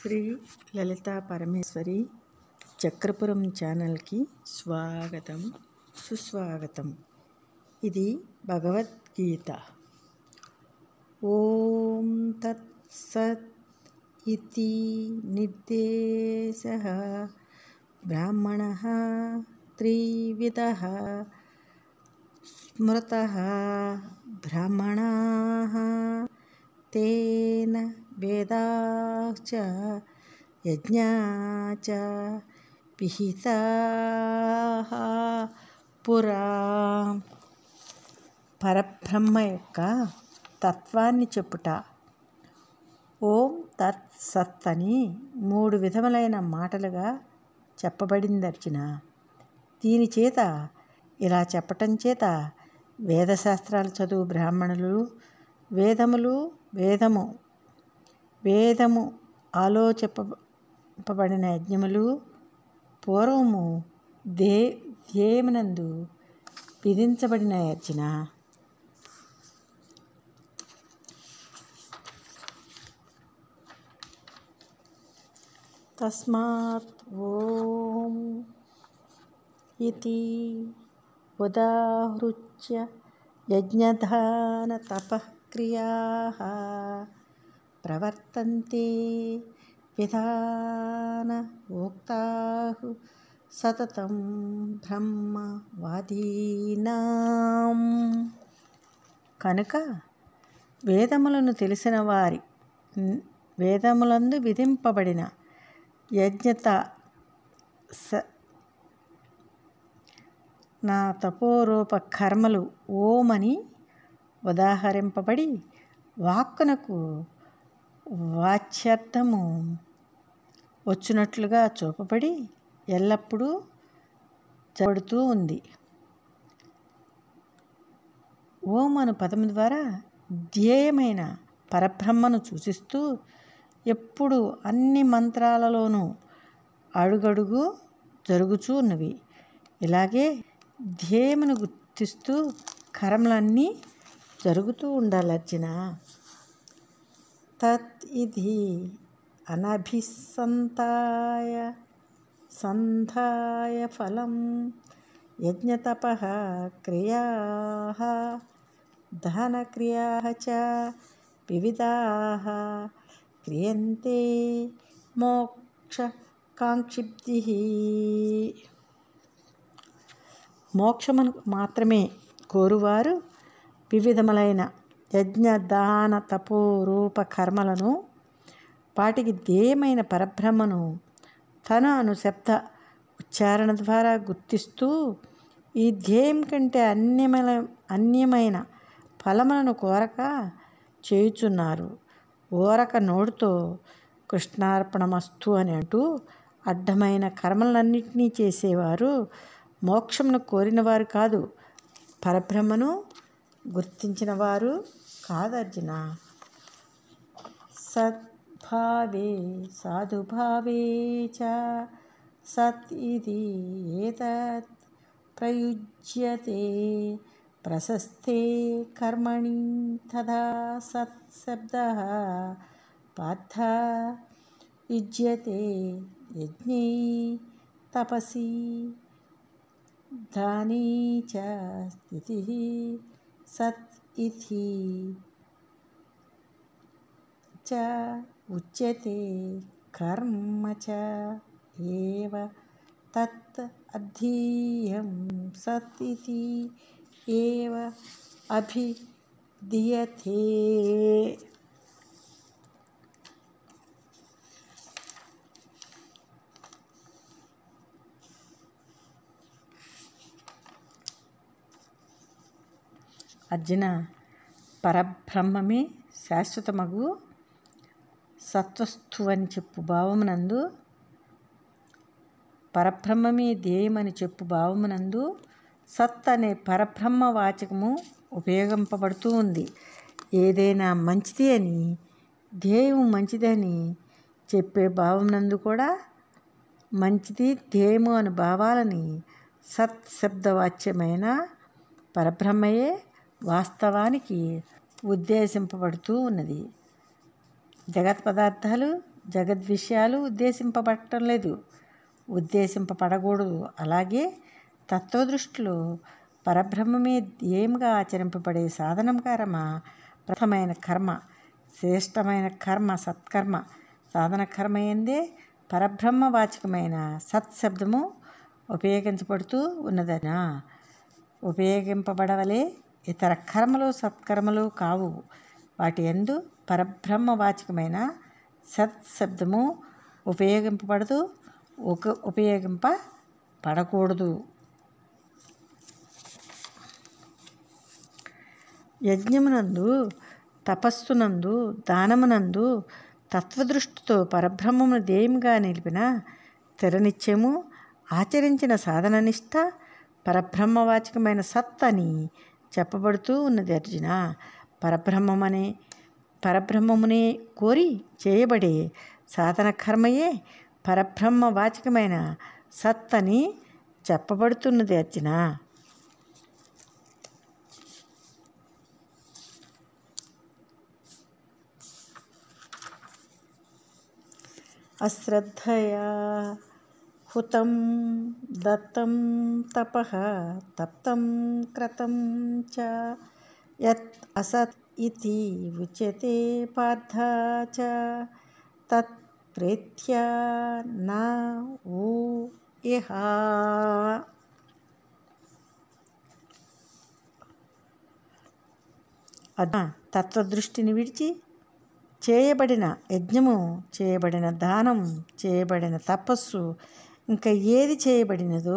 శ్రీ లలితా పరమేశ్వరి చక్రపురం ఛానల్కి స్వాగతం సుస్వాగతం. ఇది భగవద్గీత. ఓం తత్సత్ ఇతి నిర్దేశః బ్రాహ్మణః త్రివిధః స్మృతః బ్రాహ్మణాః తేన వేదాశ్చ యజ్ఞాచ విహితాః పురా. పరబ్రహ్మ యొక్క తత్వాన్ని చెప్పుట. ఓం తత్ సత్ అని 3 విధములైన మాటలుగా చెప్పబడింది అర్జున. దీని చేత ఇలా చెప్పటం చేత వేదశాస్త్రాలు చదువు బ్రాహ్మణులు, వేదము ఆలోచింపబడిన యజ్ఞములు పూర్వము ధ్యేయమునందు విధించబడిన అర్జున. తస్మాత్ ఓం ఇతి ఉదాహృత్య యజ్ఞదాన తపఃక్రియాః ప్రవర్తంతే విధాన ఉక్తాః సతతం బ్రహ్మవాదీనాం. కనుక వేదములను తెలిసిన వారి వేదములందు విధింపబడిన యజ్ఞత నా తపోరూప కర్మలు ఓమని ఉదాహరింపబడి వాక్కునకు వాచ్యార్థము వచ్చినట్లుగా చూపబడి ఎల్లప్పుడూ జరుగుతూ ఉంది. ఓం అను పదము ద్వారా ధ్యేయమైన పరబ్రహ్మను సూచిస్తూ ఎప్పుడు అన్ని మంత్రాలలోనూ అడుగడుగు జరుగుతూ ఉన్నవి. ఇలాగే ధ్యేయమును గుర్తిస్తూ కర్మలన్నీ జరుగుతూ ఉండాలి అర్జున. తత్ ఇది అనభిసంతాయ ఫలం యజ్ఞతపః క్రియాః దహనక్రియాః చ వివిధాః క్రియంతే మోక్షకాంక్షిభిః. మోక్షమును మాత్రమే కోరువారు వివిధములైన యజ్ఞ దాన తపో రూప కర్మలను వాటికి ధ్యేయమైన పరబ్రహ్మను తన అను శబ్ద ఉచ్చారణ ద్వారా గుర్తిస్తూ ఈ ధ్యేయం కంటే అన్యమైన ఫలములను కోరక చేయుచున్నారు. ఓరక నోటితో కృష్ణార్పణమస్తు అని అంటూ అడ్డమైన కర్మలన్నింటినీ చేసేవారు మోక్షమును కోరినవారు కాదు, పరబ్రహ్మను గుర్తించిన వారు కాదర్జున. సద్భావే సాధుభావే చ సత్ ఇది ఏతత్ ప్రయుజ్యతే ప్రశస్తే కర్మణి తదా సత్ శబ్దః పార్థ యుజ్యతే యజ్ఞే తపసి దానే చ స్థితిః సత్ ఇతి చ ఉచ్యతే కర్మ చ ఏవ తత్ అధీయం సత్ ఇతి ఏవ అభిధీయతే. అర్జున, పరబ్రహ్మమే శాశ్వతమగు సత్వస్థు అని చెప్పు భావమునందు, పరబ్రహ్మమే ధ్యేయమని చెప్పు భావమునందు సత్ అనే పరబ్రహ్మ వాచకము ఉపయోగింపబడుతూ ఉంది. ఏదైనా మంచిది అని, ధ్యేయం మంచిదని చెప్పే భావమునందు కూడా మంచిది ధ్యేయము అను భావాలని సత్ శబ్దవాచ్యమైన పరబ్రహ్మయే వాస్తవానికి ఉద్దేశింపబడుతూ ఉన్నది. జగత్ పదార్థాలు జగద్విషయాలు ఉద్దేశింపబడటం లేదు, ఉద్దేశింపబడకూడదు. అలాగే తత్వదృష్టిలో పరబ్రహ్మమే ధ్యేయంగా ఆచరింపబడే సాధనం కర్మ ప్రథమైన కర్మ, శ్రేష్టమైన కర్మ సత్కర్మ. సాధన కర్మ ఎందే పరబ్రహ్మవాచకమైన సత్శబ్దము ఉపయోగించబడుతూ ఉన్నదనా. ఉపయోగింపబడవలే ఇతర కర్మలు సత్కర్మలు కావు. వాటి యందు పరబ్రహ్మవాచకమైన సత్శబ్దము ఉపయోగింపబడకూడదు. యజ్ఞమునందు, తపస్సునందు, దానమునందు తత్వదృష్టితో పరబ్రహ్మమును ధ్యేయంగా నిలిపిన స్థిరనిత్యము ఆచరించిన సాధననిష్ట పరబ్రహ్మవాచకమైన సత్ అని చెప్పబడుతూ ఉన్నది అర్జున. పరబ్రహ్మమునే కోరి చేయబడే సాధన కర్మయే పరబ్రహ్మవాచకమైన సత్ అని చెప్పబడుతున్నది అర్జున. అశ్రద్ధయా హుతం దత్తం తపః తప్తం క్రతం చ యత్ అసత్ ఇతి ఉచ్యతే పార్థ చ తత్ ప్రేత్య న ఊహ. తత్వదృష్టిని విడిచి చేయబడిన యజ్ఞము, చేయబడిన దానం, చేయబడిన తపస్సు, ఇంకా ఏది చేయబడినదో